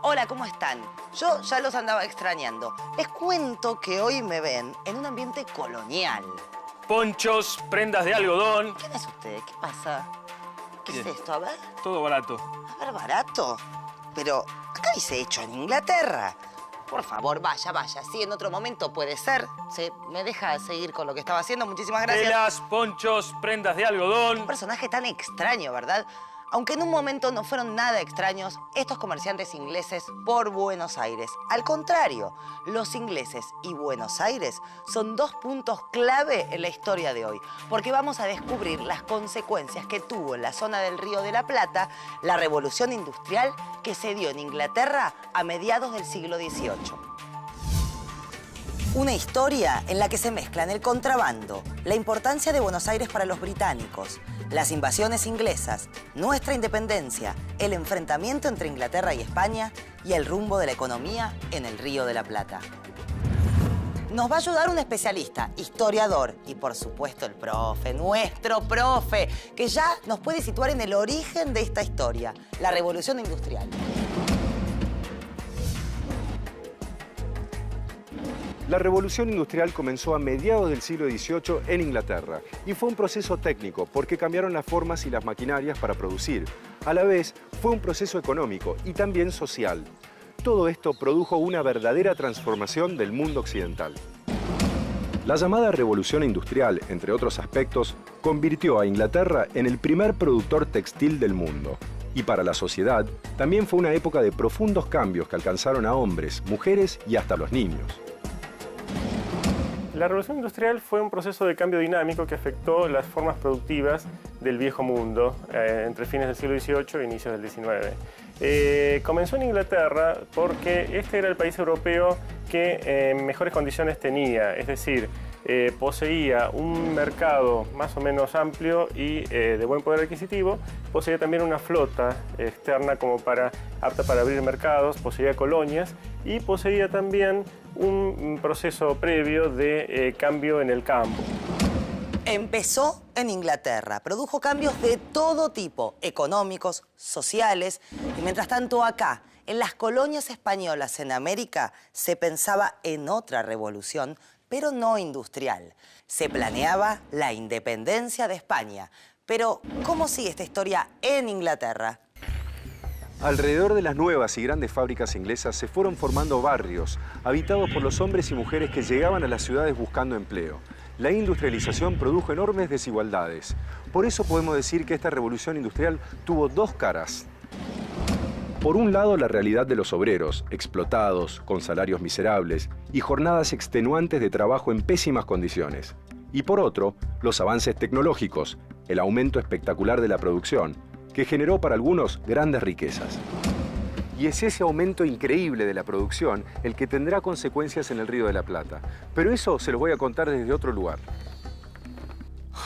Hola, ¿cómo están? Yo ya los andaba extrañando. Les cuento que hoy me ven en un ambiente colonial. Ponchos, prendas de algodón. ¿Quién es usted? ¿Qué pasa? ¿Qué es esto? A ver. Todo barato. A ver, barato. Pero acá dice hecho en Inglaterra. Por favor, vaya. Sí, en otro momento puede ser. ¿Me deja seguir con lo que estaba haciendo? Muchísimas gracias. Telas, ponchos, prendas de algodón. Un personaje tan extraño, ¿verdad? Aunque en un momento no fueron nada extraños estos comerciantes ingleses por Buenos Aires. Al contrario, los ingleses y Buenos Aires son dos puntos clave en la historia de hoy, porque vamos a descubrir las consecuencias que tuvo en la zona del Río de la Plata la revolución industrial que se dio en Inglaterra a mediados del siglo XVIII. Una historia en la que se mezclan el contrabando, la importancia de Buenos Aires para los británicos, las invasiones inglesas, nuestra independencia, el enfrentamiento entre Inglaterra y España y el rumbo de la economía en el Río de la Plata. Nos va a ayudar un especialista, historiador y, por supuesto, el profe, nuestro profe, que ya nos puede situar en el origen de esta historia, la Revolución Industrial. La revolución industrial comenzó a mediados del siglo XVIII en Inglaterra y fue un proceso técnico porque cambiaron las formas y las maquinarias para producir. A la vez, fue un proceso económico y también social. Todo esto produjo una verdadera transformación del mundo occidental. La llamada revolución industrial, entre otros aspectos, convirtió a Inglaterra en el primer productor textil del mundo. Y para la sociedad, también fue una época de profundos cambios que alcanzaron a hombres, mujeres y hasta los niños. La revolución industrial fue un proceso de cambio dinámico que afectó las formas productivas del viejo mundo entre fines del siglo XVIII e inicios del XIX. Comenzó en Inglaterra porque este era el país europeo que mejores condiciones tenía, es decir, poseía un mercado más o menos amplio y de buen poder adquisitivo, poseía también una flota externa apta para abrir mercados, poseía colonias y poseía también un proceso previo de cambio en el campo. Empezó en Inglaterra, produjo cambios de todo tipo, económicos, sociales, y mientras tanto acá, en las colonias españolas en América, se pensaba en otra revolución, pero no industrial. Se planeaba la independencia de España. Pero, ¿cómo sigue esta historia en Inglaterra? Alrededor de las nuevas y grandes fábricas inglesas se fueron formando barrios, habitados por los hombres y mujeres que llegaban a las ciudades buscando empleo. La industrialización produjo enormes desigualdades. Por eso podemos decir que esta revolución industrial tuvo dos caras. Por un lado, la realidad de los obreros, explotados, con salarios miserables y jornadas extenuantes de trabajo en pésimas condiciones. Y por otro, los avances tecnológicos, el aumento espectacular de la producción, que generó para algunos grandes riquezas. Y es ese aumento increíble de la producción el que tendrá consecuencias en el Río de la Plata. Pero eso se los voy a contar desde otro lugar.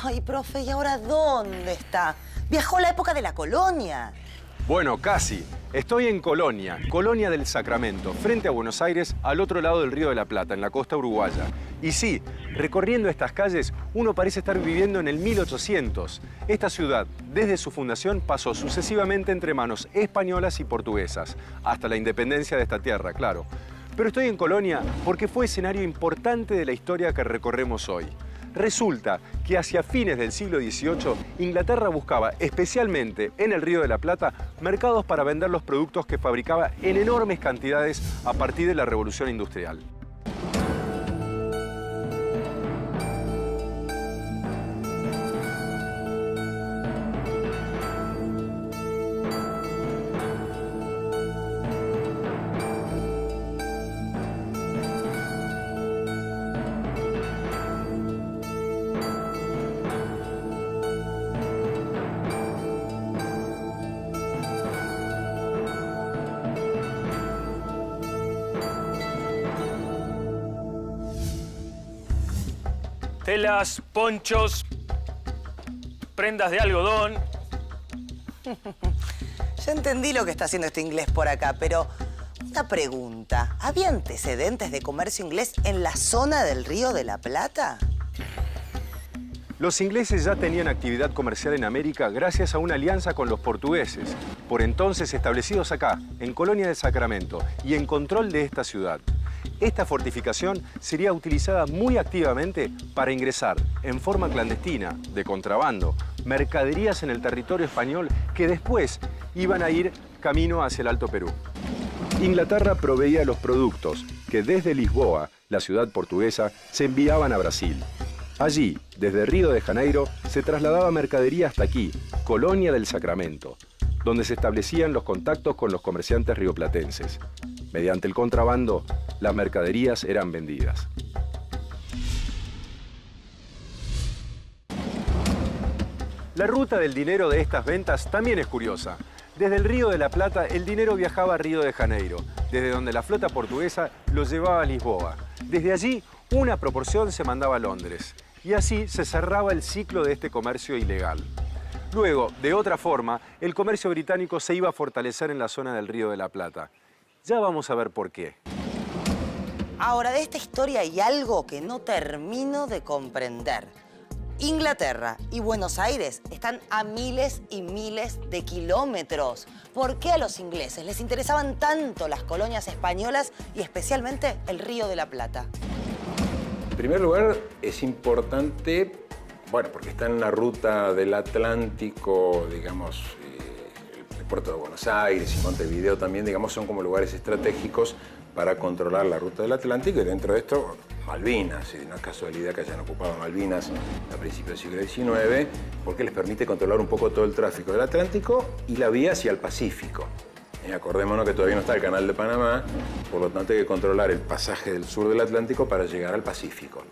Ay, profe, ¿y ahora dónde está? Viajó a la época de la colonia. Bueno, casi. Estoy en Colonia, Colonia del Sacramento, frente a Buenos Aires, al otro lado del Río de la Plata, en la costa uruguaya. Y sí, recorriendo estas calles, uno parece estar viviendo en el 1800. Esta ciudad, desde su fundación, pasó sucesivamente entre manos españolas y portuguesas, hasta la independencia de esta tierra, claro. Pero estoy en Colonia porque fue escenario importante de la historia que recorremos hoy. Resulta que hacia fines del siglo XVIII, Inglaterra buscaba, especialmente en el Río de la Plata, mercados para vender los productos que fabricaba en enormes cantidades a partir de la Revolución Industrial. Telas, ponchos, prendas de algodón. Ya entendí lo que está haciendo este inglés por acá, pero una pregunta. ¿Había antecedentes de comercio inglés en la zona del Río de la Plata? Los ingleses ya tenían actividad comercial en América gracias a una alianza con los portugueses, por entonces establecidos acá, en Colonia del Sacramento, y en control de esta ciudad. Esta fortificación sería utilizada muy activamente para ingresar, en forma clandestina, de contrabando, mercaderías en el territorio español que después iban a ir camino hacia el Alto Perú. Inglaterra proveía los productos que desde Lisboa, la ciudad portuguesa, se enviaban a Brasil. Allí, desde Río de Janeiro, se trasladaba mercadería hasta aquí, Colonia del Sacramento, donde se establecían los contactos con los comerciantes rioplatenses. Mediante el contrabando, las mercaderías eran vendidas. La ruta del dinero de estas ventas también es curiosa. Desde el Río de la Plata, el dinero viajaba a Río de Janeiro, desde donde la flota portuguesa lo llevaba a Lisboa. Desde allí, una proporción se mandaba a Londres. Y así se cerraba el ciclo de este comercio ilegal. Luego, de otra forma, el comercio británico se iba a fortalecer en la zona del Río de la Plata. Ya vamos a ver por qué. Ahora, de esta historia hay algo que no termino de comprender. Inglaterra y Buenos Aires están a miles y miles de kilómetros. ¿Por qué a los ingleses les interesaban tanto las colonias españolas y especialmente el Río de la Plata? En primer lugar, es importante, bueno, porque está en la ruta del Atlántico, digamos, el puerto de Buenos Aires y Montevideo también, digamos, son como lugares estratégicos para controlar la ruta del Atlántico y dentro de esto, Malvinas, y no es casualidad que hayan ocupado Malvinas a principios del siglo XIX, porque les permite controlar un poco todo el tráfico del Atlántico y la vía hacia el Pacífico. Acordémonos que todavía no está el Canal de Panamá, por lo tanto hay que controlar el pasaje del sur del Atlántico para llegar al Pacífico.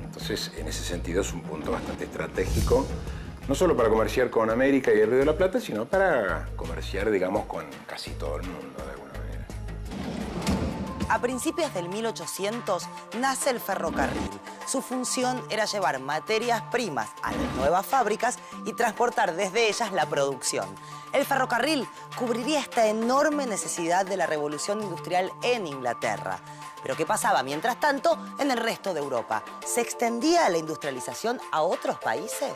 Entonces, en ese sentido es un punto bastante estratégico, no solo para comerciar con América y el Río de la Plata, sino para comerciar, digamos, con casi todo el mundo, de alguna manera. A principios del 1800 nace el ferrocarril. Su función era llevar materias primas a las nuevas fábricas y transportar desde ellas la producción. El ferrocarril cubriría esta enorme necesidad de la revolución industrial en Inglaterra. Pero ¿qué pasaba mientras tanto en el resto de Europa? ¿Se extendía la industrialización a otros países?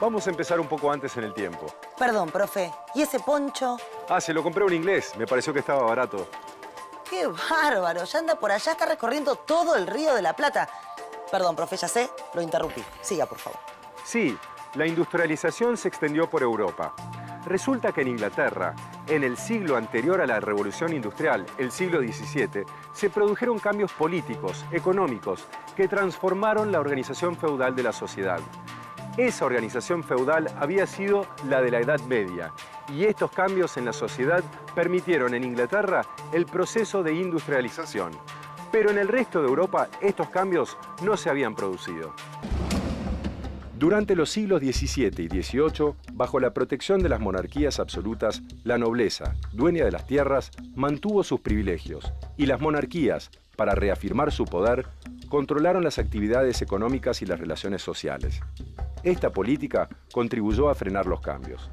Vamos a empezar un poco antes en el tiempo. Perdón, profe, ¿y ese poncho? Ah, se lo compré a un inglés. Me pareció que estaba barato. ¡Qué bárbaro! Ya anda por allá, está recorriendo todo el Río de la Plata. Perdón, profe, ya sé, lo interrumpí. Siga, por favor. Sí, la industrialización se extendió por Europa. Resulta que en Inglaterra, en el siglo anterior a la Revolución Industrial, el siglo XVII, se produjeron cambios políticos, económicos, que transformaron la organización feudal de la sociedad. Esa organización feudal había sido la de la Edad Media, y estos cambios en la sociedad permitieron en Inglaterra el proceso de industrialización. Pero en el resto de Europa estos cambios no se habían producido. Durante los siglos XVII y XVIII, bajo la protección de las monarquías absolutas, la nobleza, dueña de las tierras, mantuvo sus privilegios, y las monarquías, para reafirmar su poder, controlaron las actividades económicas y las relaciones sociales. Esta política contribuyó a frenar los cambios.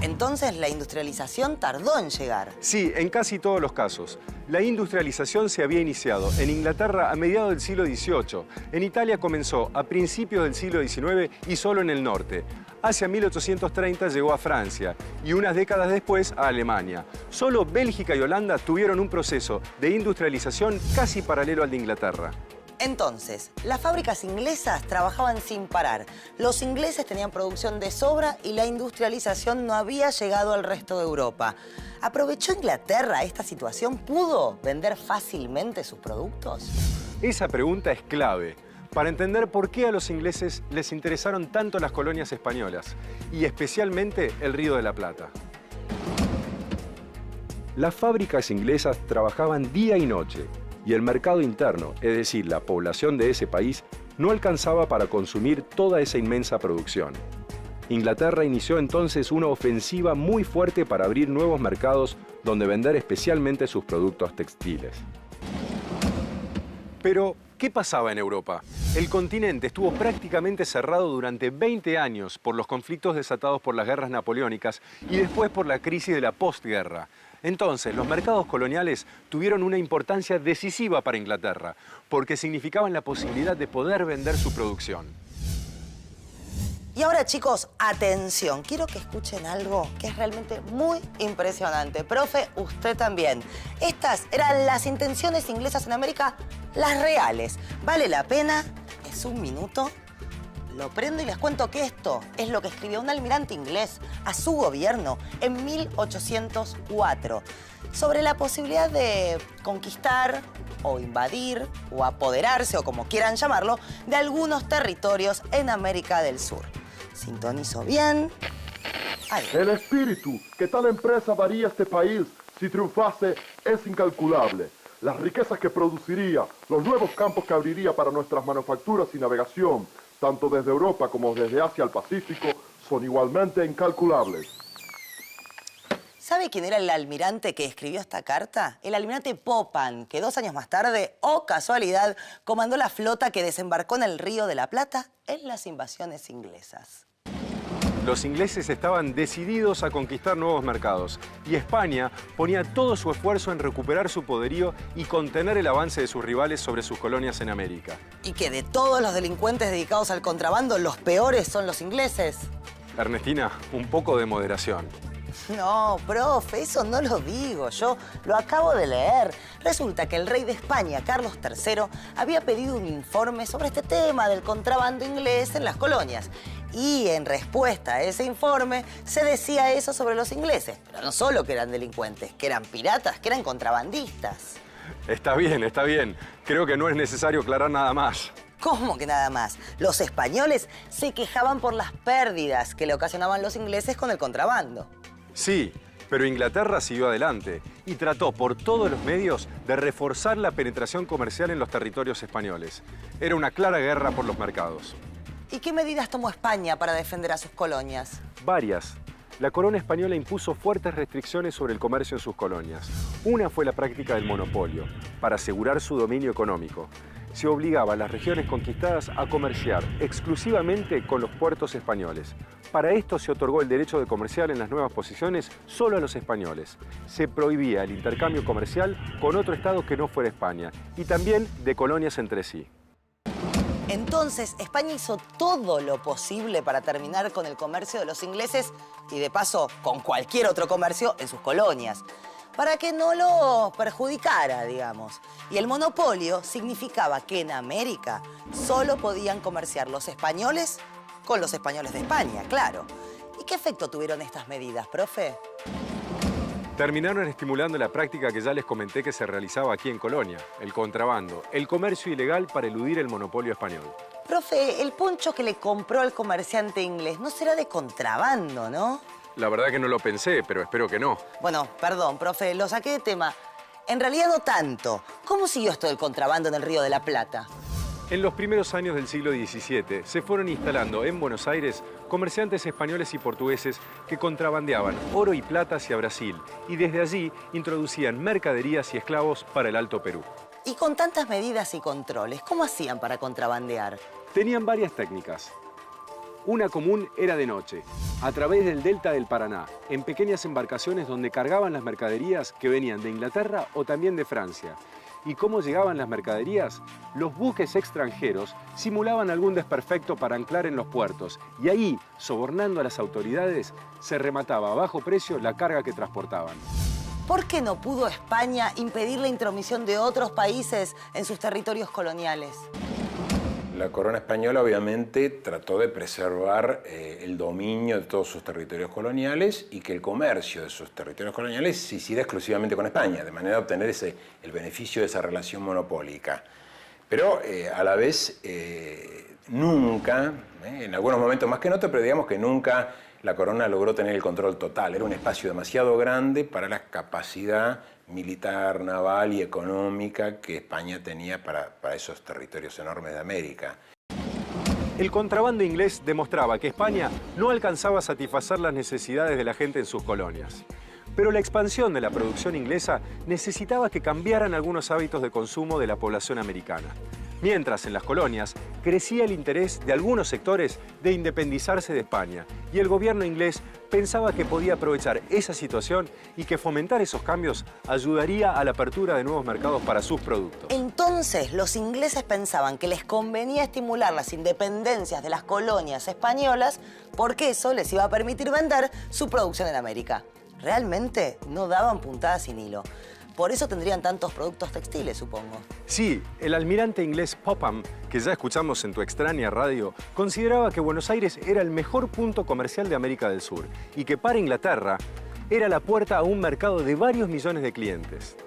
Entonces, la industrialización tardó en llegar. Sí, en casi todos los casos. La industrialización se había iniciado en Inglaterra a mediados del siglo XVIII. En Italia comenzó a principios del siglo XIX y solo en el norte. Hacia 1830 llegó a Francia y unas décadas después a Alemania. Solo Bélgica y Holanda tuvieron un proceso de industrialización casi paralelo al de Inglaterra. Entonces, las fábricas inglesas trabajaban sin parar. Los ingleses tenían producción de sobra y la industrialización no había llegado al resto de Europa. ¿Aprovechó Inglaterra esta situación? ¿Pudo vender fácilmente sus productos? Esa pregunta es clave para entender por qué a los ingleses les interesaron tanto las colonias españolas y especialmente el Río de la Plata. Las fábricas inglesas trabajaban día y noche, y el mercado interno, es decir, la población de ese país, no alcanzaba para consumir toda esa inmensa producción. Inglaterra inició entonces una ofensiva muy fuerte para abrir nuevos mercados donde vender especialmente sus productos textiles. Pero, ¿Qué pasaba en Europa? El continente estuvo prácticamente cerrado durante 20 años por los conflictos desatados por las guerras napoleónicas y después por la crisis de la postguerra. Entonces, los mercados coloniales tuvieron una importancia decisiva para Inglaterra, porque significaban la posibilidad de poder vender su producción. Y ahora, chicos, atención. Quiero que escuchen algo que es realmente muy impresionante. Profe, usted también. Estas eran las intenciones inglesas en América, las reales. ¿Vale la pena? Es un minuto. Lo prendo y les cuento que esto es lo que escribió un almirante inglés a su gobierno en 1804 sobre la posibilidad de conquistar o invadir o apoderarse, o como quieran llamarlo, de algunos territorios en América del Sur. Sintonizo bien. Ahí. El espíritu que tal empresa daría a este país si triunfase es incalculable. Las riquezas que produciría, los nuevos campos que abriría para nuestras manufacturas y navegación, tanto desde Europa como desde Asia al Pacífico, son igualmente incalculables. ¿Sabe quién era el almirante que escribió esta carta? El almirante Popham, que 2 años más tarde, oh casualidad, comandó la flota que desembarcó en el Río de la Plata en las invasiones inglesas. Los ingleses estaban decididos a conquistar nuevos mercados y España ponía todo su esfuerzo en recuperar su poderío y contener el avance de sus rivales sobre sus colonias en América. Y que de todos los delincuentes dedicados al contrabando, los peores son los ingleses. Ernestina, un poco de moderación. No, profe, eso no lo digo yo, lo acabo de leer. Resulta que el rey de España, Carlos III, había pedido un informe sobre este tema del contrabando inglés en las colonias. Y en respuesta a ese informe se decía eso sobre los ingleses. Pero no solo que eran delincuentes, que eran piratas, que eran contrabandistas. Está bien, está bien. Creo que no es necesario aclarar nada más. ¿Cómo que nada más? Los españoles se quejaban por las pérdidas que le ocasionaban los ingleses con el contrabando. Sí, pero Inglaterra siguió adelante y trató por todos los medios de reforzar la penetración comercial en los territorios españoles. Era una clara guerra por los mercados. ¿Y qué medidas tomó España para defender a sus colonias? Varias. La corona española impuso fuertes restricciones sobre el comercio en sus colonias. Una fue la práctica del monopolio, para asegurar su dominio económico. Se obligaba a las regiones conquistadas a comerciar exclusivamente con los puertos españoles. Para esto se otorgó el derecho de comerciar en las nuevas posiciones solo a los españoles. Se prohibía el intercambio comercial con otro estado que no fuera España y también de colonias entre sí. Entonces, España hizo todo lo posible para terminar con el comercio de los ingleses y, de paso, con cualquier otro comercio en sus colonias, para que no lo perjudicara, digamos. Y el monopolio significaba que en América solo podían comerciar los españoles con los españoles de España, claro. ¿Y qué efecto tuvieron estas medidas, profe? Terminaron estimulando la práctica que ya les comenté que se realizaba aquí en Colonia, el contrabando, el comercio ilegal para eludir el monopolio español. Profe, el poncho que le compró al comerciante inglés no será de contrabando, ¿no? La verdad que no lo pensé, pero espero que no. Bueno, perdón, profe, lo saqué de tema. En realidad no tanto. ¿Cómo siguió esto del contrabando en el Río de la Plata? En los primeros años del siglo XVII se fueron instalando en Buenos Aires comerciantes españoles y portugueses que contrabandeaban oro y plata hacia Brasil y desde allí introducían mercaderías y esclavos para el Alto Perú. Y con tantas medidas y controles, ¿cómo hacían para contrabandear? Tenían varias técnicas. Una común era de noche, a través del delta del Paraná, en pequeñas embarcaciones donde cargaban las mercaderías que venían de Inglaterra o también de Francia. ¿Y cómo llegaban las mercaderías? Los buques extranjeros simulaban algún desperfecto para anclar en los puertos y ahí, sobornando a las autoridades, se remataba a bajo precio la carga que transportaban. ¿Por qué no pudo España impedir la intromisión de otros países en sus territorios coloniales? La corona española obviamente trató de preservar el dominio de todos sus territorios coloniales y que el comercio de sus territorios coloniales se hiciera exclusivamente con España, de manera de obtener el beneficio de esa relación monopólica. Pero a la vez nunca, en algunos momentos más que en otros, pero digamos que nunca la corona logró tener el control total. Era un espacio demasiado grande para la capacidad militar, naval y económica que España tenía para esos territorios enormes de América. El contrabando inglés demostraba que España no alcanzaba a satisfacer las necesidades de la gente en sus colonias. Pero la expansión de la producción inglesa necesitaba que cambiaran algunos hábitos de consumo de la población americana. Mientras, en las colonias, crecía el interés de algunos sectores de independizarse de España y el gobierno inglés pensaba que podía aprovechar esa situación y que fomentar esos cambios ayudaría a la apertura de nuevos mercados para sus productos. Entonces, los ingleses pensaban que les convenía estimular las independencias de las colonias españolas porque eso les iba a permitir vender su producción en América. Realmente no daban puntadas sin hilo. Por eso tendrían tantos productos textiles, supongo. Sí, el almirante inglés Popham, que ya escuchamos en Tu extraña radio, consideraba que Buenos Aires era el mejor punto comercial de América del Sur y que para Inglaterra era la puerta a un mercado de varios millones de clientes.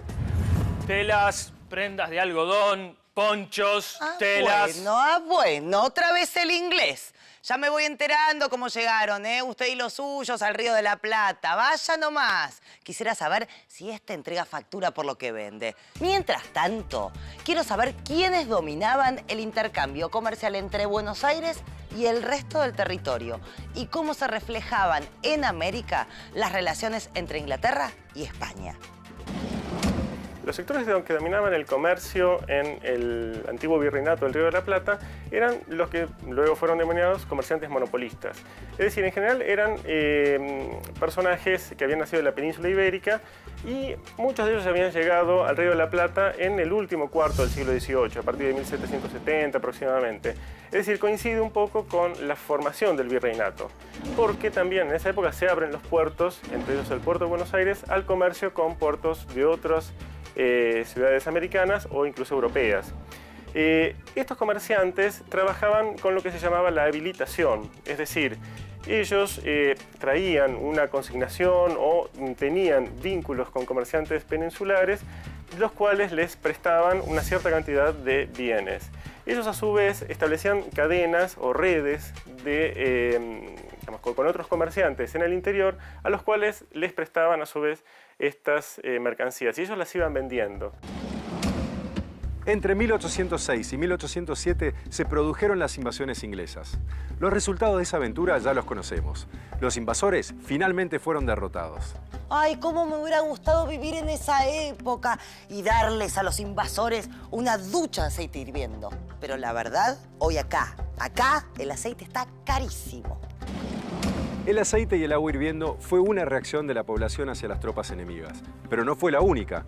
Telas, prendas de algodón, ponchos, telas... Bueno, otra vez el inglés. Ya me voy enterando cómo llegaron, usted y los suyos al Río de la Plata. Vaya nomás. Quisiera saber si este entrega factura por lo que vende. Mientras tanto, quiero saber quiénes dominaban el intercambio comercial entre Buenos Aires y el resto del territorio y cómo se reflejaban en América las relaciones entre Inglaterra y España. Los sectores que dominaban el comercio en el antiguo virreinato del Río de la Plata eran los que luego fueron denominados comerciantes monopolistas. Es decir, en general eran personajes que habían nacido en la península ibérica y muchos de ellos habían llegado al Río de la Plata en el último cuarto del siglo XVIII, a partir de 1770 aproximadamente. Es decir, coincide un poco con la formación del virreinato, porque también en esa época se abren los puertos, entre ellos el puerto de Buenos Aires, al comercio con puertos de otras ciudades americanas o incluso europeas. Estos comerciantes trabajaban con lo que se llamaba la habilitación, es decir, ellos traían una consignación o tenían vínculos con comerciantes peninsulares, los cuales les prestaban una cierta cantidad de bienes. Ellos a su vez establecían cadenas o redes con otros comerciantes en el interior, a los cuales les prestaban a su vez estas mercancías y ellos las iban vendiendo. Entre 1806 y 1807 se produjeron las invasiones inglesas. Los resultados de esa aventura ya los conocemos. Los invasores finalmente fueron derrotados. Ay, cómo me hubiera gustado vivir en esa época y darles a los invasores una ducha de aceite hirviendo. Pero la verdad, hoy acá el aceite está carísimo. El aceite y el agua hirviendo fue una reacción de la población hacia las tropas enemigas, pero no fue la única.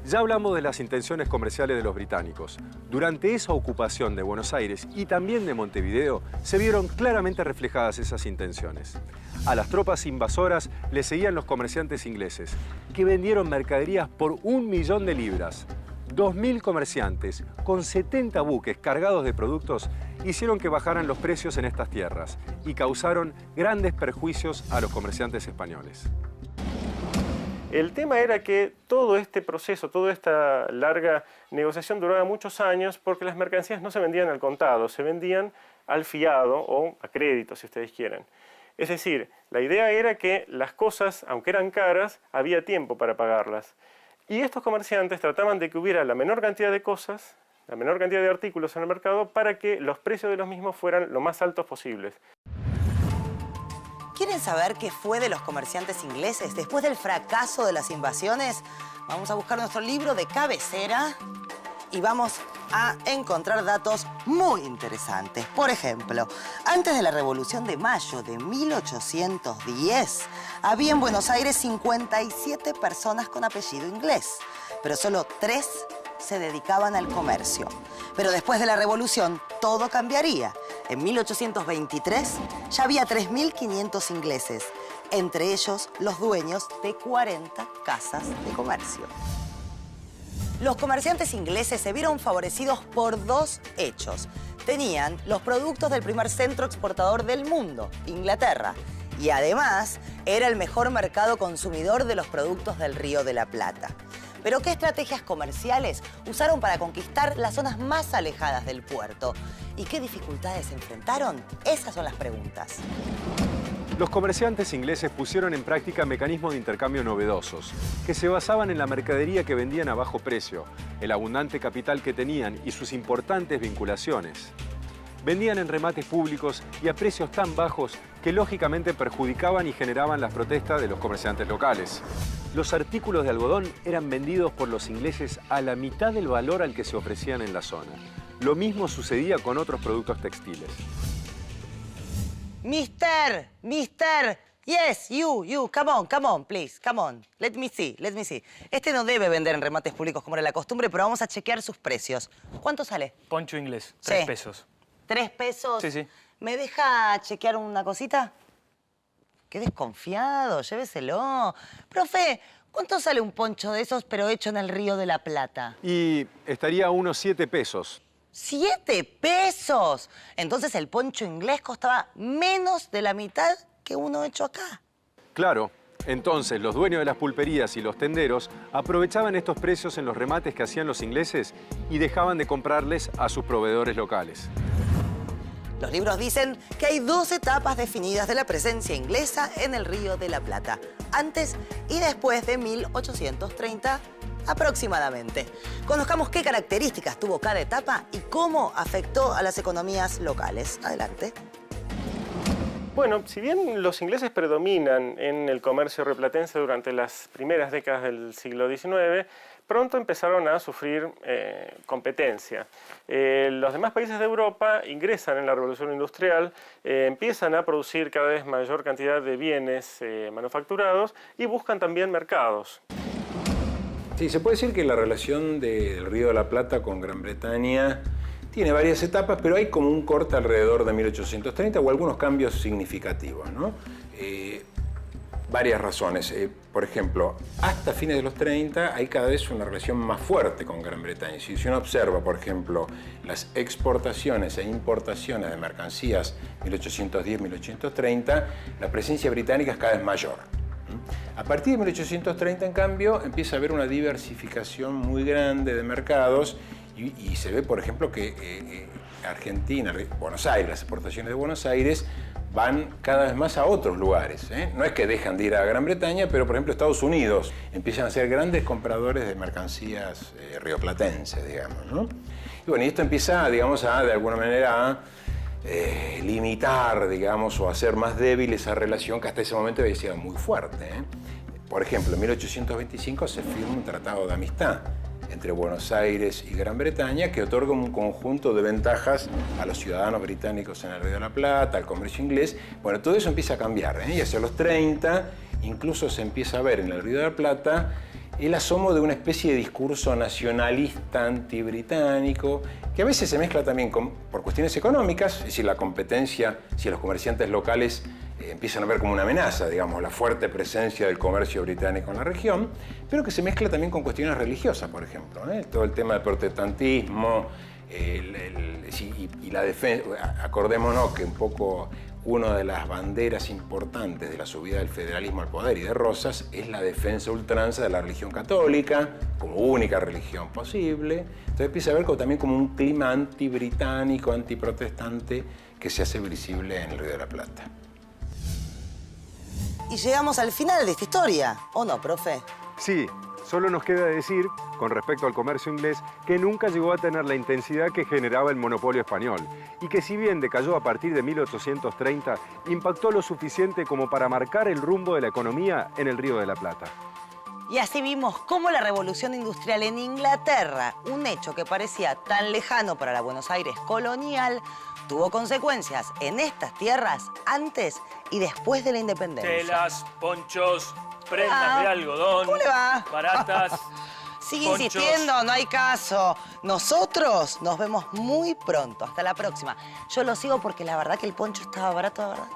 Ya hablamos de las intenciones comerciales de los británicos. Durante esa ocupación de Buenos Aires y también de Montevideo, se vieron claramente reflejadas esas intenciones. A las tropas invasoras le seguían los comerciantes ingleses, que vendieron mercaderías por 1 millón de libras. 2.000 comerciantes, con 70 buques cargados de productos, hicieron que bajaran los precios en estas tierras y causaron grandes perjuicios a los comerciantes españoles. El tema era que todo este proceso, toda esta larga negociación duraba muchos años porque las mercancías no se vendían al contado, se vendían al fiado o a crédito, si ustedes quieren. Es decir, la idea era que las cosas, aunque eran caras, había tiempo para pagarlas. Y estos comerciantes trataban de que hubiera la menor cantidad de cosas, la menor cantidad de artículos en el mercado para que los precios de los mismos fueran lo más altos posibles. ¿Quieren saber qué fue de los comerciantes ingleses después del fracaso de las invasiones? Vamos a buscar nuestro libro de cabecera y vamos a encontrar datos muy interesantes. Por ejemplo, antes de la Revolución de Mayo de 1810, había en Buenos Aires 57 personas con apellido inglés, pero solo 3 se dedicaban al comercio. Pero después de la Revolución, todo cambiaría. En 1823 ya había 3.500 ingleses, entre ellos los dueños de 40 casas de comercio. Los comerciantes ingleses se vieron favorecidos por 2 hechos. Tenían los productos del primer centro exportador del mundo, Inglaterra, y además era el mejor mercado consumidor de los productos del Río de la Plata. Pero ¿qué estrategias comerciales usaron para conquistar las zonas más alejadas del puerto? ¿Y qué dificultades enfrentaron? Esas son las preguntas. Los comerciantes ingleses pusieron en práctica mecanismos de intercambio novedosos, que se basaban en la mercadería que vendían a bajo precio, el abundante capital que tenían y sus importantes vinculaciones. Vendían en remates públicos y a precios tan bajos que lógicamente perjudicaban y generaban las protestas de los comerciantes locales. Los artículos de algodón eran vendidos por los ingleses a la mitad del valor al que se ofrecían en la zona. Lo mismo sucedía con otros productos textiles. Mister, yes, you, come on, please, come on. Let me see. Este no debe vender en remates públicos como era la costumbre, pero vamos a chequear sus precios. ¿Cuánto sale? Poncho inglés, 3 pesos. ¿3 pesos? Sí. ¿Me deja chequear una cosita? Qué desconfiado, lléveselo. Profe, ¿cuánto sale un poncho de esos, pero hecho en el Río de la Plata? Y estaría a unos 7 pesos. ¿7 pesos? Entonces el poncho inglés costaba menos de la mitad que uno hecho acá. Claro. Entonces, los dueños de las pulperías y los tenderos aprovechaban estos precios en los remates que hacían los ingleses y dejaban de comprarles a sus proveedores locales. Los libros dicen que hay 2 etapas definidas de la presencia inglesa en el Río de la Plata, antes y después de 1830 aproximadamente. Conozcamos qué características tuvo cada etapa y cómo afectó a las economías locales. Adelante. Bueno, si bien los ingleses predominan en el comercio rioplatense durante las primeras décadas del siglo XIX, pronto empezaron a sufrir competencia. Los demás países de Europa ingresan en la Revolución Industrial, empiezan a producir cada vez mayor cantidad de bienes manufacturados y buscan también mercados. Sí, se puede decir que la relación del Río de la Plata con Gran Bretaña tiene varias etapas, pero hay como un corte alrededor de 1830 o algunos cambios significativos, ¿no? Varias razones. Por ejemplo, hasta fines de los 30 hay cada vez una relación más fuerte con Gran Bretaña. Si uno observa, por ejemplo, las exportaciones e importaciones de mercancías 1810-1830, la presencia británica es cada vez mayor. A partir de 1830, en cambio, empieza a haber una diversificación muy grande de mercados y se ve, por ejemplo, que Argentina, Buenos Aires, las exportaciones de Buenos Aires van cada vez más a otros lugares, ¿eh? No es que dejan de ir a Gran Bretaña, pero, por ejemplo, Estados Unidos empiezan a ser grandes compradores de mercancías rioplatenses, digamos, ¿no? Y bueno, y esto empieza, digamos, de alguna manera a limitar, digamos, o hacer más débil esa relación que hasta ese momento había sido muy fuerte, ¿eh? Por ejemplo, en 1825 se firma un tratado de amistad entre Buenos Aires y Gran Bretaña que otorga un conjunto de ventajas a los ciudadanos británicos en el Río de la Plata, al comercio inglés. Bueno, todo eso empieza a cambiar, ¿eh? Y hacia los 30 incluso se empieza a ver en el Río de la Plata el asomo de una especie de discurso nacionalista antibritánico que a veces se mezcla también por cuestiones económicas, es decir, la competencia, si los comerciantes locales empiezan a ver como una amenaza, digamos, la fuerte presencia del comercio británico en la región, pero que se mezcla también con cuestiones religiosas, por ejemplo, ¿eh? Todo el tema del protestantismo y la defensa. Acordémonos que un poco una de las banderas importantes de la subida del federalismo al poder y de Rosas es la defensa ultranza de la religión católica como única religión posible. Entonces empieza a haber también como un clima antibritánico, antiprotestante que se hace visible en el Río de la Plata. Y llegamos al final de esta historia, ¿o no, profe? Sí, solo nos queda decir, con respecto al comercio inglés, que nunca llegó a tener la intensidad que generaba el monopolio español y que si bien decayó a partir de 1830, impactó lo suficiente como para marcar el rumbo de la economía en el Río de la Plata. Y así vimos cómo la revolución industrial en Inglaterra, un hecho que parecía tan lejano para la Buenos Aires colonial, tuvo consecuencias en estas tierras antes y después de la independencia. Telas, ponchos, prendas de algodón. ¿Cómo le va? Baratas. Sigue ponchos. insistiendo, no hay caso. Nosotros nos vemos muy pronto. Hasta la próxima. Yo lo sigo porque la verdad que el poncho estaba barato, de verdad.